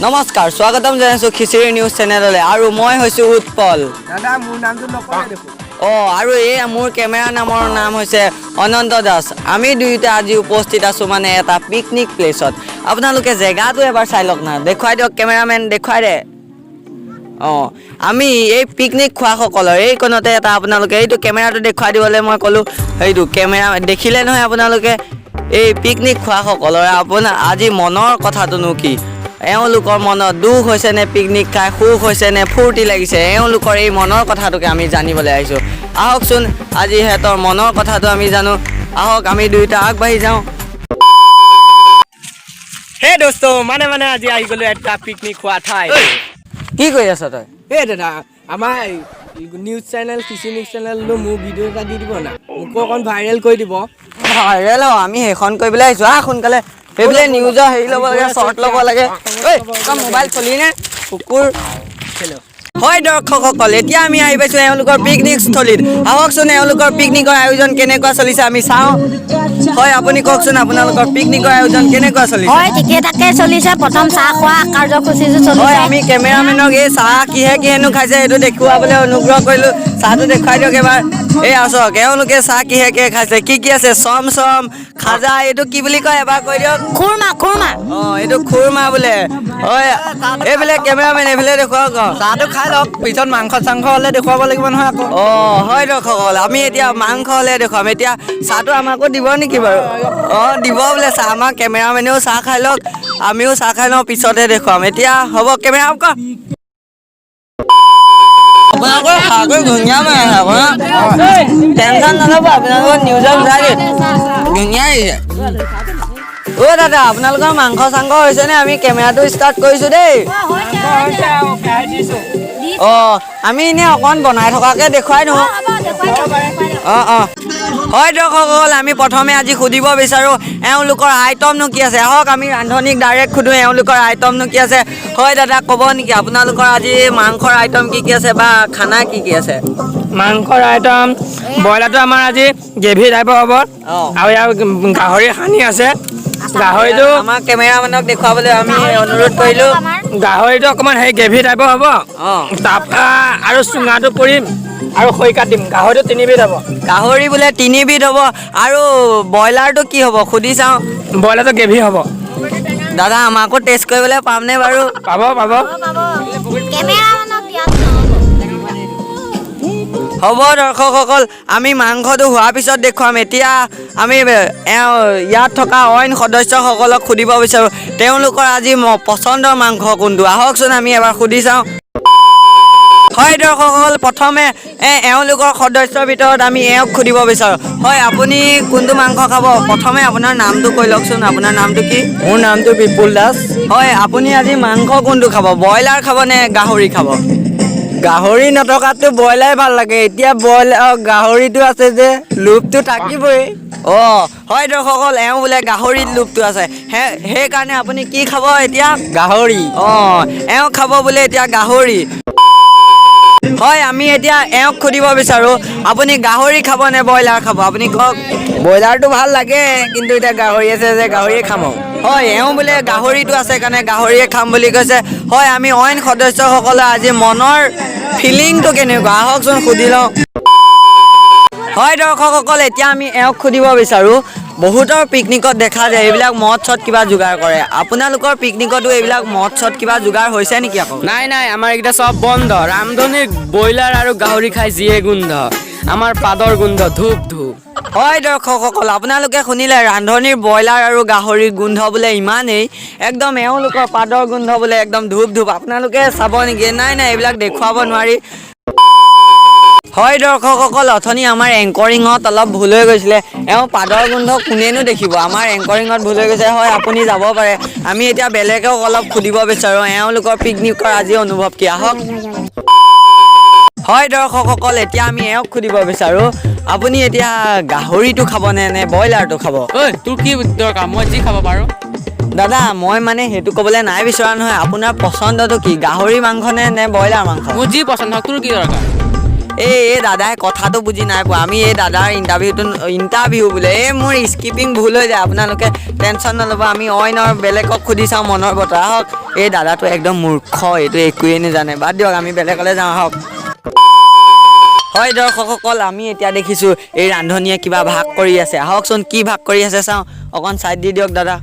নমস্কাৰ স্বাগতম জনাইছো খিচিৰি নিউজ চেনেললৈ আৰু মই হৈছো উৎপল দাদা মোৰ নামটো নকৰে দেখোন আৰু এই মোৰ কেমেৰা নামৰ নাম হৈছে অনন্ত দাস আমি দুইটা আজি উপস্থিত আছো মানে এটা পিকনিক প্লেছত আপোনালোকে জেগাটো এবাৰ চাই লওক না দেখুৱাই দিয়ক কেমেৰামেন দেখুৱাই দে আমি এই পিকনিক খোৱাসকলৰ এই কোণতে এটা আপোনালোকে এইটো কেমেৰাটো দেখুৱাই দিবলৈ মই ক'লোঁ সেইটো কেমেৰা দেখিলে নহয় আপোনালোকে এই পিকনিক খোৱাসকলৰ আপোনাৰ আজি মনৰ কথাটোনো কি এওঁলোকৰ মনত দুখ হৈছে নে পিকনিক খাই সুখ হৈছে নে ফূৰ্তি লাগিছে এওঁলোকৰ এই মনৰ কথাটোকে আমি জানিবলৈ আহিছোঁ আহকচোন আজি সিহঁতৰ মনৰ কথাটো আমি জানো আহক আমি দুইটা আগবাঢ়ি যাওঁ হে দোস্ত মানে আজি আহি গ'লো এটা পিকনিক খোৱা ঠাই কি কৰি আছ তই এই দাদা আমাৰ নিউজ চেনেল খিচিৰি নিউজ চেনেলটো মোৰ ভিডিঅ' এটা দি দিব না মোকো অকণ ভাইৰেল কৰি দিব ভাইৰেল আমি সেইখন কৰিবলৈ আহিছোঁ সোনকালে সেইবিলাক নিউজৰ হেৰি ল'ব লাগে শ্বৰ্ট ল'ব লাগে ঐ তই মোবাইল চলিনে কুকুৰ হয় দৰ্শকসকল এতিয়া আমি আহি পাইছোঁ এওঁলোকৰ পিকনিক স্থলীত আহকচোন এওঁলোকৰ পিকনিকৰ আয়োজন কেনেকুৱা চলিছে আমি চাওঁ হয় আপুনি কওকচোন আপোনালোকৰ পিকনিকৰ আয়োজন কেনেকুৱা চলিছে হয় ঠিকে ঠাকে চলিছে প্ৰথম চাহ খোৱা কাৰ্যসূচীটো চলিছে হয় আমি কেমেৰামেনক এই চাহ কিহেনো খাইছে সেইটো দেখুৱাবলৈ অনুগ্ৰহ কৰিলোঁ চাহটো দেখুৱাই দিয়ক এবাৰ এই আছক এওঁলোকে চাহ কিহে খাইছে কি আছে চম খাজা এইটো কি বুলি কয় এবাৰ কৈ দিয়ক খুৰমা এইটো খুৰমা বোলে হয় এইফালে কেমেৰামেন এইফালে দেখুৱাওক চাহটো খাই লওক পিছত মাংস চাংস হ'লে দেখুৱাব লাগিব নহয় আকৌ হয় দৰ্শকসকল আমি এতিয়া মাংস হ'লে দেখুৱাম এতিয়া চাহটো আমাকো দিব নেকি বাৰু দিব বোলে চাহ আমাক কেমেৰামেনেও চাহ খাই লওক আমিও চাহ খাই লওঁ পিছতহে দেখুৱাম এতিয়া হ'ব কেমেৰা ক আপোনালোকৰ খাকৈ ধুনীয়া মানে আপোনাৰ টেনশ্যন নল'ব আপোনালোকৰ নিউজত উঠাই দিয়ে ধুনীয়া আহিছে দাদা আপোনালোকৰ মাংস চাংস হৈছেনে আমি কেমেৰাটো ষ্টাৰ্ট কৰিছোঁ দেই আমি এনেই অকণ বনাই থকাকৈ দেখুৱাই দিওঁ হয় দৰ্শকসকল আমি প্ৰথমে আজি সুধিব বিচাৰোঁ এওঁলোকৰ আইটেমনো কি আছে আহক আমি ৰান্ধনীক ডাইৰেক্ট সোধোঁ এওঁলোকৰ আইটেমনো কি আছে হয় দাদা ক'ব নেকি আপোনালোকৰ আজি মাংসৰ আইটেম কি আছে বা খানা কি আছে মাংসৰ আইটেম ব্ৰইলাৰটো আমাৰ আজি গ্ৰেভি টাইপৰ হ'ব আৰু ইয়াৰ গাহৰি সানি আছে গাহৰিটো আমাৰ কেমেৰামেনক দেখুৱাবলৈ আমি অনুৰোধ কৰিলোঁ গাহৰিটো অকণমান হেৰি গ্ৰেভি টাইপৰ হ'ব তাৰপৰা আৰু চুঙাটো পৰিম আৰু খৰি কাটিম গাহৰিটো 3 বিধ হ'ব গাহৰি বোলে 3 বিধ হ'ব আৰু ব্ৰইলাৰটো কি হ'ব সুধি চাওঁ ব্ৰইলাৰটো গ্ৰেভি হ'ব দাদা আমাকো টেষ্ট কৰিবলৈ পামনে বাৰু পাব হ'ব দৰ্শকসকল আমি মাংসটো হোৱাৰ পিছত দেখুৱাম এতিয়া আমি ইয়াত থকা অইন সদস্যসকলক সুধিব বিচাৰোঁ তেওঁলোকৰ আজি পচন্দৰ মাংস কোনটো আহকচোন আমি এবাৰ সুধি চাওঁ হয় দৰ্শকসকল প্ৰথমে এওঁলোকৰ সদস্যৰ ভিতৰত আমি এওঁক সুধিব বিচাৰোঁ হয় আপুনি কোনটো মাংস খাব প্ৰথমে আপোনাৰ নামটো কৈ লওকচোন আপোনাৰ নামটো কি মোৰ নামটো বিপুল দাস হয় আপুনি আজি মাংস কোনটো খাব ব্ৰইলাৰ খাব নে গাহৰি খাব গাহৰি নথকাতো ব্ৰইলাৰ ভাল লাগে এতিয়া গাহৰিটো আছে যে লোভটো থাকিবই হয় দৰ্শকসকল এওঁ বোলে গাহৰিত লোভটো আছে সেইকাৰণে আপুনি কি খাব এতিয়া গাহৰি এওঁ খাব বোলে এতিয়া গাহৰি হয় আমি এতিয়া এওঁক সুধিব বিচাৰোঁ আপুনি গাহৰি খাব নে ব্ৰইলাৰ খাব আপুনি কওক ব্ৰইলাৰটো ভাল লাগে কিন্তু এতিয়া গাহৰি আছে যে গাহৰিয়ে খাম হয় এওঁ বোলে গাহৰিটো আছে কাৰণে গাহৰিয়ে খাম বুলি কৈছে হয় আমি অইন সদস্যসকলে আজি মনৰ ফিলিংটো কেনেকুৱা আহকচোন সুধি লওঁ হয় দৰ্শকসকল এতিয়া আমি এওঁক সুধিব বিচাৰোঁ বহুতৰ পিকনিকত দেখা যায় এইবিলাক মদ চদ কিবা যোগাৰ কৰে আপোনালোকৰ পিকনিকতো এইবিলাক মদ চদ কিবা যোগাৰ হৈছে নেকি আকৌ নাই আমাৰ এইকেইটা চব বন্ধ ৰামধনীৰ ব্ৰইলাৰ আৰু গাহৰি খাই যিয়ে গোন্ধ আমাৰ পাদৰ গোন্ধ ধূপ হয় দৰ্শকসকল আপোনালোকে শুনিলে ৰান্ধনীৰ ব্ৰইলাৰ আৰু গাহৰিৰ গোন্ধ বোলে ইমানেই একদম এওঁলোকৰ পাদৰ গোন্ধ বোলে একদম ধূপ আপোনালোকে চাব নেকি নাই এইবিলাক দেখুৱাব নোৱাৰি হয় দৰ্শকসকল অথনি আমাৰ এংকৰিঙত অলপ ভুল হৈ গৈছিলে এওঁ পাদৰ গোন্ধ কোনেনো দেখিব আমাৰ এংকৰিঙত ভুল হৈ গৈছে হয় আপুনি যাব পাৰে আমি এতিয়া বেলেগক অলপ সুধিব বিচাৰোঁ এওঁলোকৰ পিকনিকৰ আজি অনুভৱ কি আহক হয় দৰ্শকসকল এতিয়া আমি এওঁক সুধিব বিচাৰোঁ আপুনি এতিয়া গাহৰিটো খাবনে নে ব্ৰইলাৰটো খাব তোৰ কি দৰকাৰ মই যি খাব পাৰোঁ দাদা মই মানে সেইটো ক'বলৈ নাই বিচৰা নহয় আপোনাৰ পচন্দটো কি গাহৰি মাংস নে ব্ৰইলাৰ মাংস মোৰ যি পচন্দ হয় তোৰ কি দৰকাৰ এই দাদাই কথাটো বুজি নাই পোৱা আমি এই দাদাৰ ইণ্টাৰভিউ বোলে এই মোৰ স্কিপিং ভুল হৈ যায় আপোনালোকে টেনশ্যন নল'ব আমি অইনৰ বেলেগক সুধি চাওঁ মনৰ বতৰা হওক এই দাদাটো একদম মূৰ্খ এইটো একোৱেই নাজানে বাদ দিয়ক আমি বেলেগলৈ যাওঁ আহক হয় দৰ্শকসকল আমি এতিয়া দেখিছোঁ এই ৰান্ধনীয়ে কিবা ভাগ কৰি আছে আহকচোন কি ভাগ কৰি আছে চাওঁ অকণ চাইড দি দিয়ক দাদা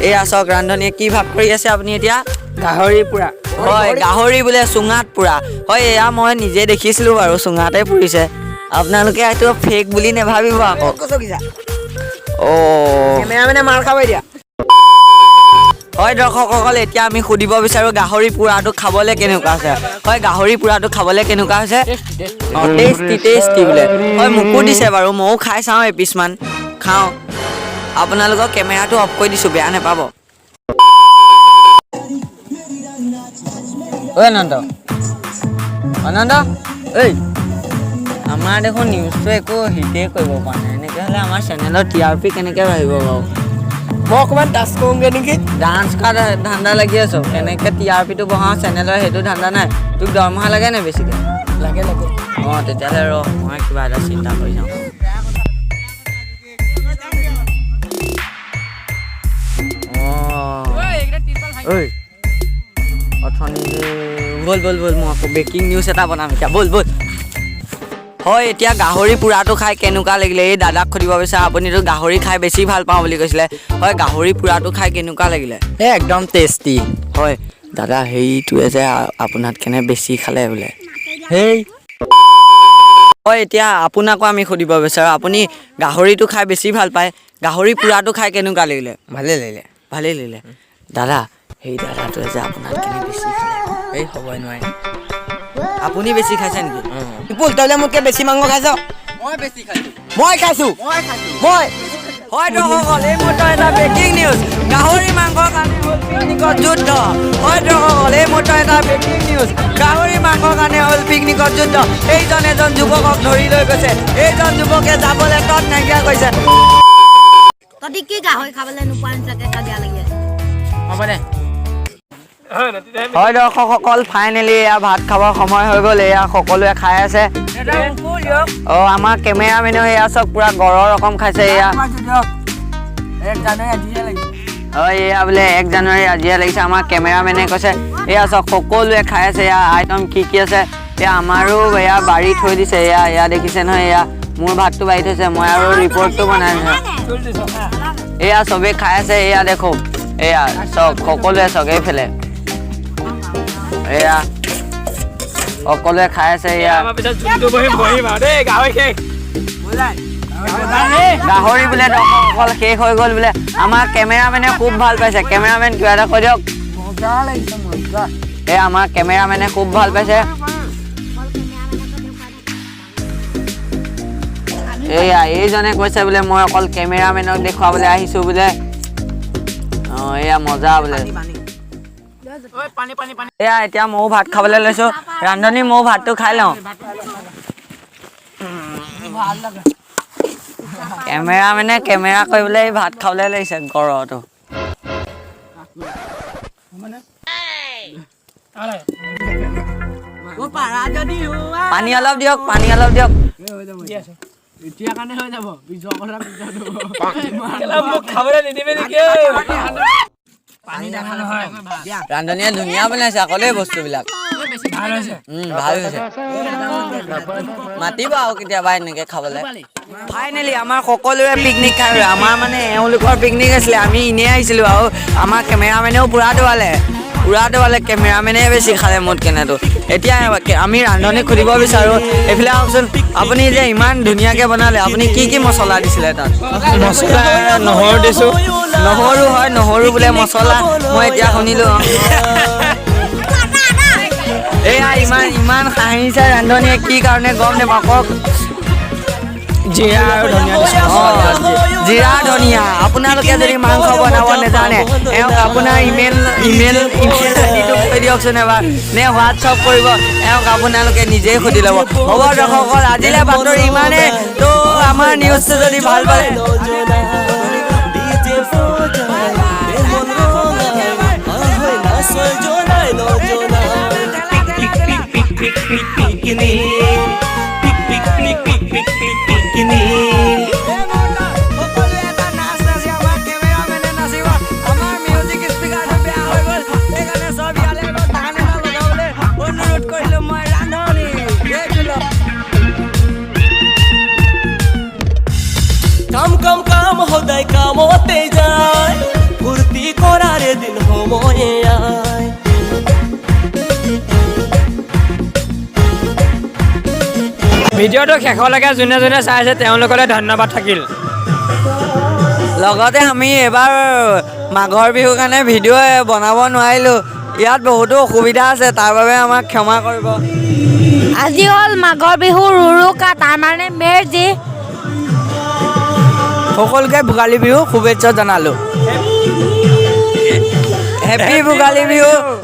এয়া চাওক ৰান্ধনীয়ে কি ভাগ কৰি আছে আপুনি এতিয়া গাহৰি পুৰা হয় গাহৰি বোলে চুঙাত পুৰা হয় এয়া মই নিজে দেখিছিলোঁ বাৰু চুঙাতে পুৰিছে আপোনালোকে এইটো ফেক বুলি নেভাবিব আকৌ কেমেৰামেনে মাৰ খাব এতিয়া হয় দৰ্শকসকল এতিয়া আমি সুধিব বিচাৰোঁ গাহৰি পোৰাটো খাবলৈ কেনেকুৱা আছে হয় গাহৰি পোৰাটো খাবলৈ কেনেকুৱা হৈছে টেষ্টি বোলে হয় মোকো দিছে বাৰু ময়ো খাই চাওঁ এপিচমান খাওঁ আপোনালোকৰ কেমেৰাটো অফ কৰি দিছোঁ বেয়া নাপাব ঐ অনন্ত ঐ আমাৰ দেখোন নিউজটো একো হিটেই কৰিব পৰা নাই এনেকৈ হ'লে আমাৰ চেনেলৰ TRP কেনেকৈ বাঢ়িব বাৰু মই অকণমান ডান্স কৰোঁগৈ নেকি ডান্স কৰা ধান্দা লাগি আছোঁ কেনেকৈ TRPটো বঢ়াওঁ চেনেলৰ সেইটো ধান্দা নাই তোক দৰমহা লাগে নে বেছিকৈ লাগে অঁ তেতিয়াহ'লে মই কিবা এটা চিন্তা কৰি যাওঁ ঐ অথনি ব'ল মই আকৌ ব্ৰেকিং নিউজ এটা বনাম এতিয়া ব'ল হয় এতিয়া গাহৰি পোৰাটো খাই কেনেকুৱা লাগিলে এই দাদাক সুধিব বিচাৰে আপুনিতো গাহৰি খাই বেছি ভাল পাওঁ বুলি কৈছিলে হয় গাহৰি পোৰাটো খাই কেনেকুৱা লাগিলে এই একদম টেষ্টি হয় দাদা সেইটোৱে যে আপোনাত কেনে বেছি খালে বোলে হেই হয় এতিয়া আপোনাকো আমি সুধিব বিচাৰোঁ আপুনি গাহৰিটো খাই বেছি ভাল পায় গাহৰি পোৰাটো খাই কেনেকুৱা লাগিলে ভালেই লাগিলে দাদা সেই দাদাটোৱে যে আপোনাত কেনে বেছি খালে এই হ'বই নোৱাৰে আপুনি বেছি খাইছে নেকি বিপুল তই মোতকৈ বেছি মাংস খাইছ মই বেছি খাইছোঁ মই খাইছোঁ মই হয় দৰ্শকসকল এই মুহূৰ্তত এটা ব্ৰেকিং নিউজ গাহৰি মাংসৰ কাৰণে হ'ল পিকনিকত যুদ্ধ হয় দৰ্শকসকল এই মুহূৰ্তত এটা ব্ৰেকিং নিউজ গাহৰি মাংসৰ কাৰণে হ'ল পিকনিকত যুদ্ধ এইজন এজন যুৱকক ধৰি লৈ গৈছে এইজন যুৱকে যাবলৈ তত নাইকিয়া কৰিছে তহঁতি কি গাহৰি খাবলৈ নোপোৱা নিচাকে কাজিয়া লাগি আছে হ'ব দে হয় দৰ্শকসকল ফাইনেলি এয়া ভাত খাবৰ সময় হৈ গ'ল এয়া সকলোৱে খাই আছে অঁ আমাৰ কেমেৰামেনেও এয়া চব পূৰা গড়ৰ ৰকম খাইছে এয়া হয় এয়া বোলে 1 জানুৱাৰী আজিহে লাগিছে আমাৰ কেমেৰামেনে কৈছে এয়া চব সকলোৱে খাই আছে এয়া আইটেম কি আছে এয়া আমাৰো এয়া বাৰী থৈ দিছে এয়া দেখিছে নহয় এয়া মোৰ ভাতটো বাঢ়ি থৈছে মই আৰু ৰিপৰ্টটো বনাই আছোঁ এয়া চবেই খাই আছে এয়া দেখো এয়া চব সকলোৱে চব এইফালে এয়া সকলোৱে খাই আছে এয়া গাহৰি বোলে দৰ্শকসকল শেষ হৈ গ'ল বোলে আমাৰ কেমেৰামেনে খুব ভাল পাইছে কেমেৰামেন কিবা এটা কৈ দিয়ক এই আমাৰ কেমেৰামেনে খুব ভাল পাইছে এয়া এইজনে কৈছে বোলে মই অকল কেমেৰামেনক দেখুৱাবলৈ আহিছোঁ বোলে অঁ এয়া মজা বোলে এয়া এতিয়া ময়ো ভাত খাবলৈ লৈছোঁ ৰান্ধনী ময়ো ভাতটো খাই লওঁ কেমেৰামেনে কেমেৰা কৰিবলৈ ভাত খাবলৈ লাগিছে গড়টো পানী অলপ দিয়ক এতিয়া কাৰণে হৈ যাব পিছৰ কথা মোক খাবলৈ নিদিবি নেকি পানী দেখা নহয় ৰান্ধনীয়ে ধুনীয়া বনাইছে আকৌ দেই বস্তুবিলাক ভাল হৈছে ভাল হৈছে মাতিবা আৰু কেতিয়াবা এনেকৈ খাবলৈ ফাইনেলি আমাৰ সকলোৰে পিকনিক খাই আমাৰ মানে এওঁলোকৰ পিকনিক আছিলে আমি এনেই আহিছিলোঁ আৰু আমাৰ কেমেৰামেনেও পূৰা দোৱালে কেমেৰামেনে বেছি খালে মোত কেনেটো এতিয়া আমি ৰান্ধনীক সুধিব বিচাৰোঁ এইফালে আহকচোন আপুনি যে ইমান ধুনীয়াকৈ বনালে আপুনি কি মছলা দিছিলে তাত মছলা নহৰু দিছোঁ নহৰু বোলে মছলা মই এতিয়া শুনিলোঁ এয়া ইমান হাঁহিছে ৰান্ধনীয়ে কি কাৰণে গম নাপাওঁ কওক জিৰা আৰু ধনিয়া জিৰা ধনিয়া আপোনালোকে যদি মাংস বনাব নাজানে এওঁক আপোনাৰ ইমেইল আইডিটো কৈ দিয়কচোন এবাৰ নে হোৱাটছআপ কৰিব এওঁক আপোনালোকে নিজেই সুধি ল'ব হ'ব দৰ্শকসকল আজিলৈ বাতৰি ইমানেই তো আমাৰ নিউজটো যদি ভাল পালে কামতে যায় ফূৰ্তি কৰাৰ এদিন সময়ে আয় ভিডিঅ'টো শেষলৈকে যোনে যোনে চাই আছে তেওঁলোকলৈ ধন্যবাদ থাকিল লগতে আমি এবাৰ মাঘৰ বিহুৰ কাৰণে ভিডিঅ' বনাব নোৱাৰিলোঁ ইয়াত বহুতো অসুবিধা আছে তাৰ বাবে আমাক ক্ষমা কৰিব আজি হ'ল মাঘৰ বিহু উৰুকা তাৰমানে মেজি সকলোকে ভোগালী বিহু শুভেচ্ছা জনালোঁ হেপী ভোগালী বিহু